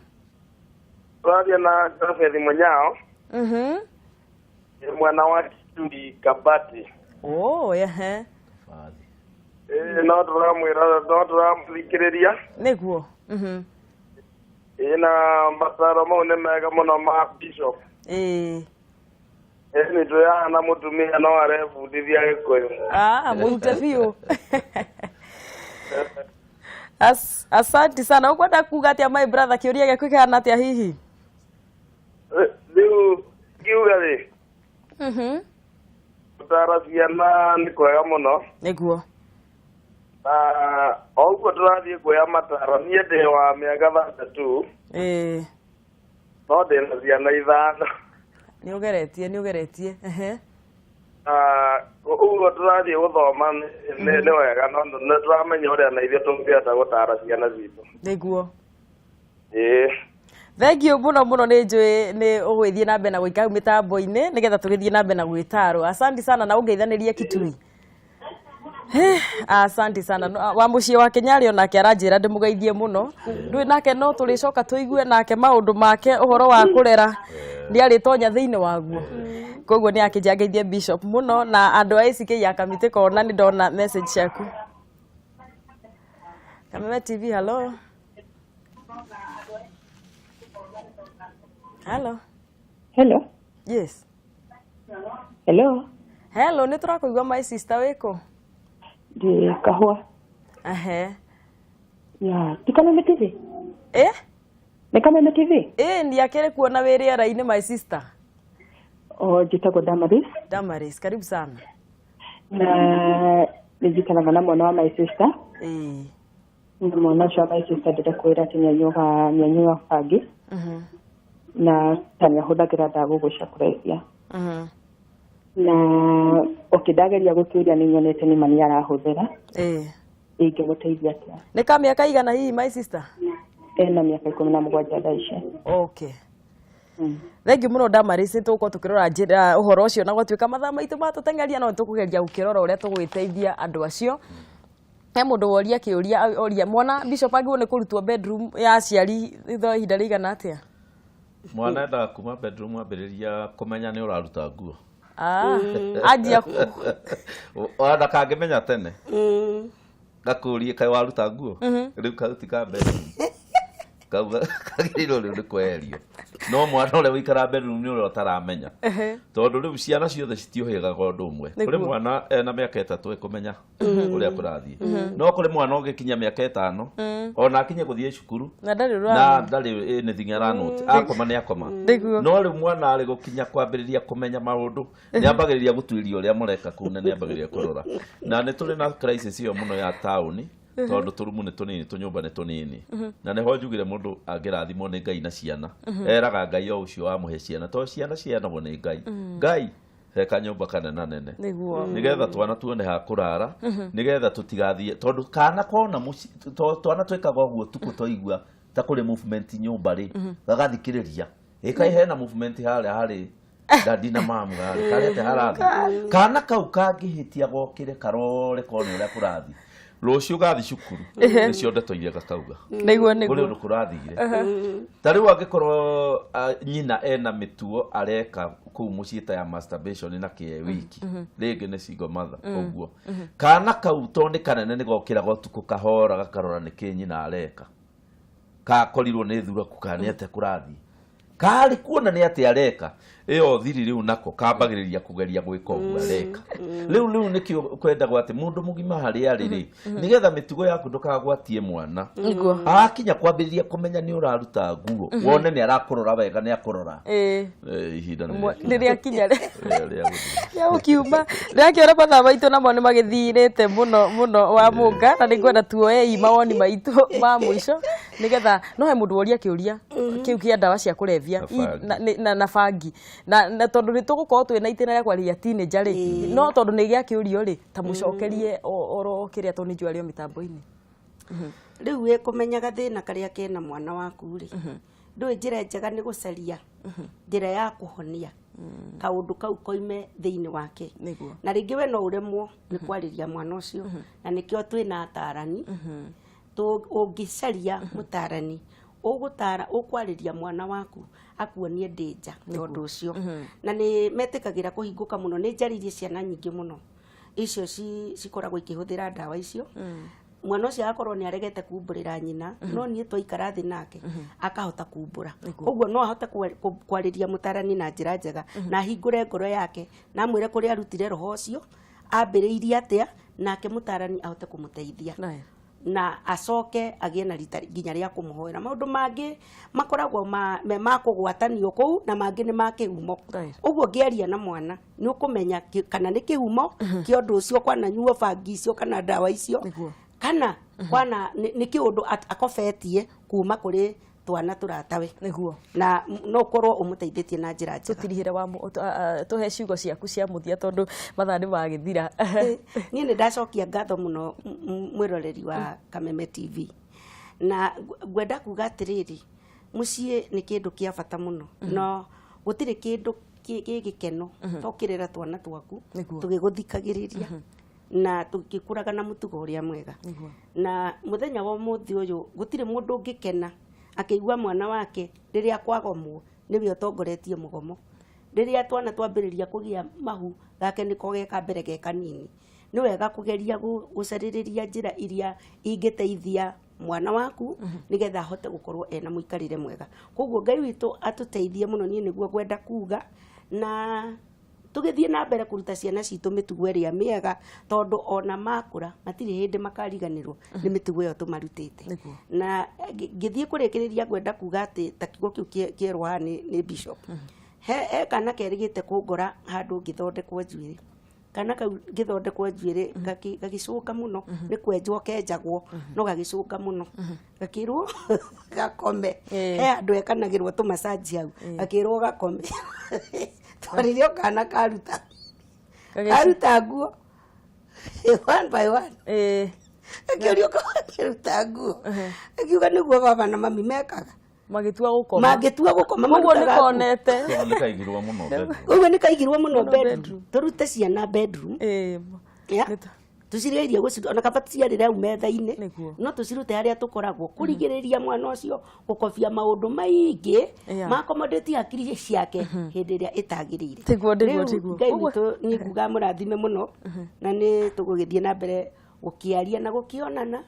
Twaria na Joseph Munyao. Mwana wa Kitundi Kabati. No turamwithikiriria. Niguo. Na mataro mau ni mega muno ma bishop. Ni tuyana mutumia no arebundithia Gikuyu. Murute biu. Asante sana. Ukwenda kuga atia my brother kiuria giaku kihana atia hihi? Riu kiuga ri. Gutara ciana ni kwega muno. Niguo. Oguo turathie kuoya mataro nie ndi wa miaka 3 no ndi na ciana 5 ni ugeretie uguo turathie guthoma ni wega no turamenya uria na ithuĩ tũngĩhota gũtara ciana citũ niguo Thengio muno nä njå nä å gwä thiä na mbere na gå ika mä tambo-inä nä getha tå gä thiä na mbere na gwä tarwo. Asanti sana na å ngeithanä rie Kitui. Asanti sana wa muciĩ wa Kenyarĩ onake aranjĩra ndĩmũgeithie mũno ndũĩ nake no tũrĩcoka tũigue nake maũndũ make ũhoro wa kũrera nĩ arĩtonya thĩinĩ waguo koguo nĩ akĩnja ngeithie Bishop mũno na andũ a ACK ya Kamĩtĩ kona nĩ ndona message ciaku. Kameme TV, hello. Hello. Yes. Hello. Hello, nĩ tũrakũigua my sister wĩkũ? Di Kahua. Ya, di Kameme TV. Ni Kameme TV? Ndi akĩrĩ kuona wĩ rĩera-inĩ my sister. Njĩtagwo Damaris. Damaris, karibu sana. Na nĩnjikaraga na mwana wa my sister. Na mwana ũcio wa my sister ndĩrakwĩra atĩ nĩanyuaga bangi. Na nĩahũthagĩra ndawa gũgũcia kũrebia. Na ũkĩndageria gũtuĩria nĩ nyonete nĩ mani arahũthĩra. Ingĩmũteithia atĩa? Nĩ ka mĩaka igana hihi my sister? Ena mĩaka 17 thaa ici. Okay. Thengiũ mũno Damaris, nĩ tũgũkorwo tũkĩrora njĩra ũhoro ũcio na gwatuĩka mathaa maitũ matũteng'eria no tũkũgeria gũkĩrora ũrĩa tũgwĩteithia andũ acio. He mũndũ woria kĩũria oria mwana Bishop agĩrĩirwo nĩ kũrutwo bedroom ya aciari ihinda rĩigana atĩa? Mwana endaga kuma bedroom ambĩrĩria kũmenya nĩ ũraruta nguo. Anjia ona kangĩmenya tene gakũrie kaĩ waruta nguo rĩu kauti ka bedroom kauga kagĩrĩirwo rĩu nĩ kweherio no mwana ũrĩa wĩikara bedroom nĩ ũrĩa ũtaramenya tondũ rĩu ciana ciothe citiũhĩgaga ũndũ ũmwe kũrĩ mwana ena mĩaka 3 ĩkũmenya ũrĩa kũrathiĩ no kũrĩ mwana ũngĩkinya mĩaka 5 ona akinye gũthiĩ cukuru na ndarĩ anything aranoti akoma nĩ akoma no rĩu mwana arĩ gũkinya kwambĩrĩria kũmenya maũndũ nĩ ambagĩrĩria gũtuĩria ũrĩa mũreka kũu na nĩ ambagĩrĩria kũrora na nĩ tũrĩ na crisis ĩyo mũno ya taũni tondũ tũrumu nĩ tũnini tũnyũmba nĩ tũnini na nĩho njugire mũndũ angĩrathimwo nĩ Ngai na ciana eraga Ngai o ũcio wamũhe ciana tondũ ciana ciheanagwo nĩ Ngai Ngai he kanyũmba kanenanene nĩgetha twana tuone ha kũrara nĩgetha tũtigathiĩ tondũ kana kona twana twĩkaga ũguo tukũ twaigua ta kũrĩ movement nyũmba rĩ gagathikĩrĩria ĩkaĩ hena movement harĩ dadi na mamu karete harathi kana kau kangĩhĩtia gokĩre karore kone ũrĩa kũrathi rũciũ gathi cukuru nĩcio ndeto iria gakauga nĩguo kũrĩ ũndũ kũrathire ta rĩu angĩkorwo nyina ena mĩtuo areka kũu mũciĩ ta ya masturbation na kĩe wiki rĩngĩ nĩ single mother ũguo kana kau to nĩ kanene nĩ gokĩra gotukũ kahora gakarora nĩkĩ nyina areka gakorirwo nĩ thuraku kana nĩ atĩa kũrathiĩ kari kuona nĩ atĩ areka ĩyo thiri rĩu nako kambagĩrĩria kũgeria gwĩka ũguo areka rĩu nĩkĩo kwendagwo atĩ mũndũ mũgima harĩa arĩ rĩ nĩgetha mĩtugo yaku ndũkagwatie mwana akinya kwambĩrĩria kũmenya nĩ ũraruta nguo wone nĩ arakũrora wega nĩ akũrora ihinda rĩrĩa kinya rĩa gũkiuma ndĩrakĩona mathaa maitũ namo nĩ magĩthirĩte mũno wa mũnga na nĩngwenda tuoye mawoni maitũ ma mũico nĩgetha no he mũndũ woria kĩũria kĩu kĩa ndawa cia kũrebia na bangi na tondu ni tugukorwo twina itena rĩa kwarĩria teenager rĩ no tondu nĩ gĩa kĩũrio rĩ ta mũcokerie oro kĩrĩa to nĩjua rĩo mĩtambo-inĩ rĩu wĩkũmenya gathĩna karĩa kena mwana waku rĩ ndũĩ njĩra njega nĩ gũcaria njĩra ya kũhonia kaũndũ kau koime thĩinĩ wake na rĩngĩ we no ũremwo nĩ kwarĩria mwana ũcio na nĩkĩo twĩna atarani ũngĩcaria mũtarani ũgũtara ũkwarĩria mwana waku akuonie danger tondũ ũcio na nĩ metĩkagĩra kũhingũka mũno nĩ njaririe ciana nyingĩ mũno icio cikoragwo ikĩhũthĩra ndawa icio mwana ũcio akorwo nĩ aregete kumbũrĩra nyina no niĩ twaikara thĩ nake akahota kumbũra ũguo no ahote kwarĩria mũtarani na njĩra njega na hingũre ngoro yake na mwĩre kũrĩa arutire roho ũcio ambĩrĩirie atĩa nake mũtarani ahote kũmũteithia na acoke agĩe na rita nginya rĩa kũmũhoera maũndũ mangĩ makoragwo me makũgwatanio kũu na mangĩ nĩ ma kĩhumo ũguo ngĩaria na mwana nĩ ũkũmenya kana nĩ kĩhumo kĩa ũndũ ũcio kwana nyuo bangi icio kana ndawa icio kana kwana nĩ kĩũndũ akobetie kuma kũrĩ twana tũratawe nĩguo na no korwo ũmũteithĩtie na njĩra njega tũtirihĩre wa tũhe ciugo ciaku cia mũthia tondũ mathaa nĩ magĩthira niĩ nĩ ndacokia ngatho mũno mwĩroreri wa Kameme TV na ngwenda kuga atĩrĩrĩ muciĩ nĩ kĩndũ kĩa bata mũno no gũtirĩ kĩndũ gĩkeno tokĩrĩra twana twaku tũgĩgũthikagĩrĩria na tũgĩkũraga na mũtugo ũrĩa mwega na mũthenya wa mũthĩ ũyũ gũtirĩ mũndũ ũngĩkena akĩigua mwana wake rĩrĩa kwagomwo nĩwe ũtongoretie mũgomo rĩrĩa twana twambĩrĩria kũgĩa mahu gake nĩko geka mbere geka nini nĩ wega kũgeria gũcarĩrĩria njĩra iria ingĩteithia mwana waku nigetha ahote gũkorwo ena mũikarĩre mwega koguo Ngai witũ atũteithie mũno niĩ nĩguo gwenda kuga na tũgĩthiĩ na mbere kũruta ciana citũ mĩtugo ĩrĩa mĩega tondũ ona makũra matirĩ hĩndĩ makariganĩrwo nĩ mĩtugo ĩyo tũmarutĩte na ngĩthiĩ kũrĩkĩrĩria gwenda kuga atĩ ta kiugo kĩu kĩerwo haha nĩ bishop he kana kerĩgĩte kũngora handũ ngĩthondekwo njuĩrĩ kana kau gĩthondekwo njuĩrĩ gagĩcũnga mũno nĩ kwenjwo kenjagwo no gagĩcũnga mũno gakĩrwo gakome he andũ ekanagĩrwo tũmasaji hau gakĩrwo gakome twarĩrĩo kana karuta nguo one by one gakĩũrio karuta nguo akiuga nĩguo baba na mami mekaga magitua gukoma ũguo nĩkonete ũguo nĩkaigirwo mũno bedroom tũrute ciana bedroom tucirĩirie ona kaba ciarĩre au metha-inĩ no tucirute harĩa tũkoragwo kũrigĩrĩria mwana ũcio gũkobia maũndũ maingĩ makomodeti hakiri ciake hĩndĩ ĩrĩa ĩtagĩrĩire Ngai witũ niĩ nguga mũrathime mũno na nĩ tũgũgĩthiĩ na mbere gũkĩaria na gũkĩonana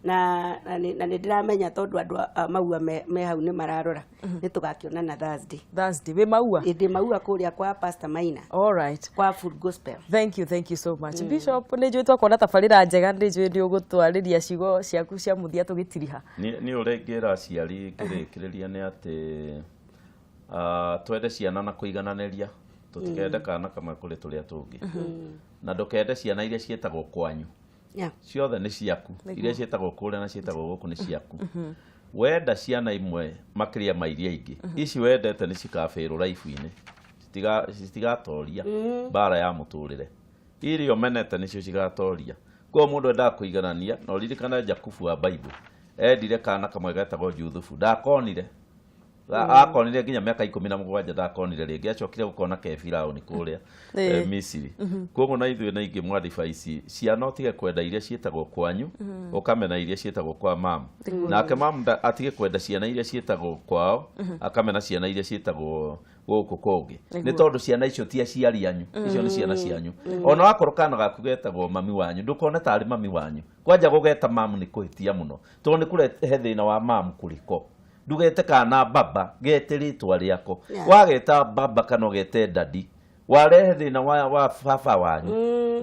na nĩ ndĩramenya tondũ andũ maua me hau nĩ mararora nĩ tũgakĩonana Thursday we maua ndĩ maua kũrĩa kwa Pastor Maina all right kwa Full Gospel thank you so much Bishop nĩ njũĩ twakona tabarĩra njega nĩ njũĩ nĩ ũgũtwarĩria ciugo ciaku cia mũthia tũgĩtiriha nĩ ũrengera aciari kĩrĩkĩrĩria nĩ atĩ twende ciana na kũigananĩria tũtikende kana kamwe kũrĩ tũrĩa tũngĩ na ndũkende ciana iria ciĩtagwo kwanyu ciothe nĩ ciaku iria ciĩtagwo kũrĩa na ciĩtagwo gũkũ nĩ ciaku wenda ciana imwe makĩria ma iria ingĩ ici wendete nĩ cikabĩrwo raibu-inĩ citigatoria mbara ya mũtũrĩre iria ũmenete nĩcio cigatoria kwa mũndũ endaga kũiganania na ũririkane Jakubu wa Bible endire kana kamwe getagwo Juthufu ndakonire akonire nginya mĩaka 17 ndakonire rĩngĩ acokire gũkona Kefiraũni kũrĩa Misiri koguo na ithuĩ na ingĩ mwadhiba ici ciana ũtige kwenda iria ciĩtagwo kwanyu ũkamena iria ciĩtagwo kwa mamu nake mamu atige kwenda ciana iria ciĩtagwo kwao akamena ciana iria ciĩtagwo gũkũ kũngĩ nĩ tondũ ciana icio ti aciari anyu icio nĩ ciana cianyu ona wakorwo kana gaku getagwo mami wanyu ndũkone tarĩ mami wanyu kwanja gũgeta mamu nĩ kũhĩtia mũno tondũ nĩ kũrehe thĩna wa mamu kũrĩko ndugete kana baba gete rĩtwa rĩako wageta baba kana gete dadi warehe thĩna wa baba wanyu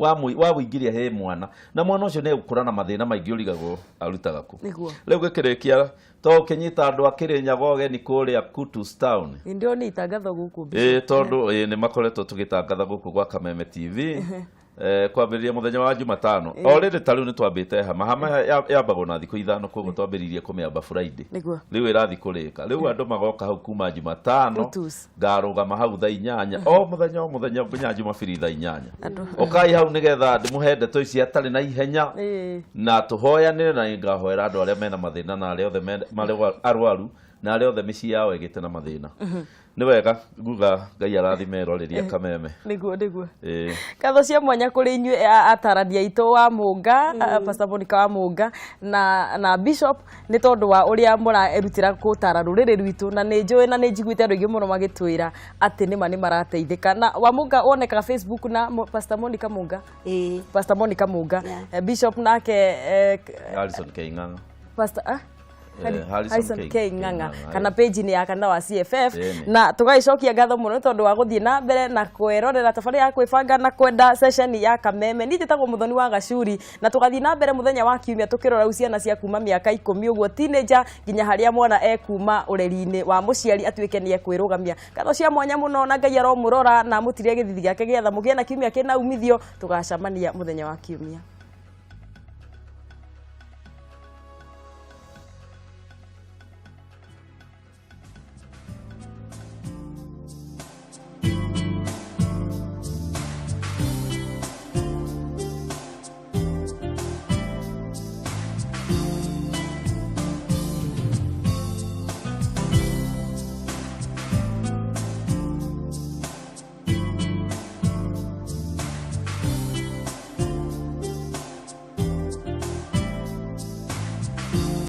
wa wũingĩria he mwana na mwana ũcio nĩ gũkũra na mathĩna maingĩ ũrigagwo arutaga ku rĩu gĩkĩrĩkia to ũkĩnyita andũ akĩrĩnyaga ũgeni kũrĩa Kutus Town ndio nĩ itangatho gũkũ tondũ nĩ makoretwo tũgĩtangatha gũkũ gwa Kameme TV kwambĩrĩria mũthenya wa Jumatano o rĩrĩ tarĩu nĩ twambĩte hama yambagwo na thikũ ithano koguo twambĩrĩirie kũmĩamba Friday rĩu ĩrathiĩ kũrĩka rĩu andũ magoka hau kuma Jumatano ngarũgama hau thaa 8 o mũthenya nginya Jumapili thaa 8 ũkai hau nĩgetha ndĩmũhe ndeto ici atarĩ na ihenya na tũhoyanĩre na ngahoera andũ arĩa mena mathĩna na arĩa othe marĩ arwaru na arĩa othe mĩciĩ yao ĩgĩte na mathĩna nĩ wega nguga Ngai arathime rĩrĩa Kameme nĩguo katho cia mwanya kũrĩ inyuĩ atarania aitũ wa Mũnga Pastor Monica wa Mũnga na Bishop nĩ tondũ wa ũrĩa mũrerutĩra gũtara rũrĩrĩ rwitũ na nĩ njũĩ na nĩ njiguĩte andũ aingĩ mũno magĩtwĩra atĩ nĩ marateithĩka na wa Mũnga wonekaga Facebook na Pastor Monica Mũnga Pastor Monica Mũnga Bishop nake Harrison Keing'ang'a Pastor Harrison K Ng'ang'a kana page ni ya kana wa CFF na tugaicokia ngatho muno tondu wa guthie na mbere na kwerorera tabari ya kwibanga na kwenda session ya Kameme ni titagwo muthoni wa Gacuri na tugathie na mbere muthenya wa kiumia tukirora uciana cia kuma miaka 10 uguo teenager nginya haria mwana ekuma ureri-ini wa muciari atuike ni ekwirugamia ngatho cia mwanya muno na Ngai aromurora na mutirie githithi giake giatha mugie na kiumia kina umithio tugacamania muthenya wa kiumia.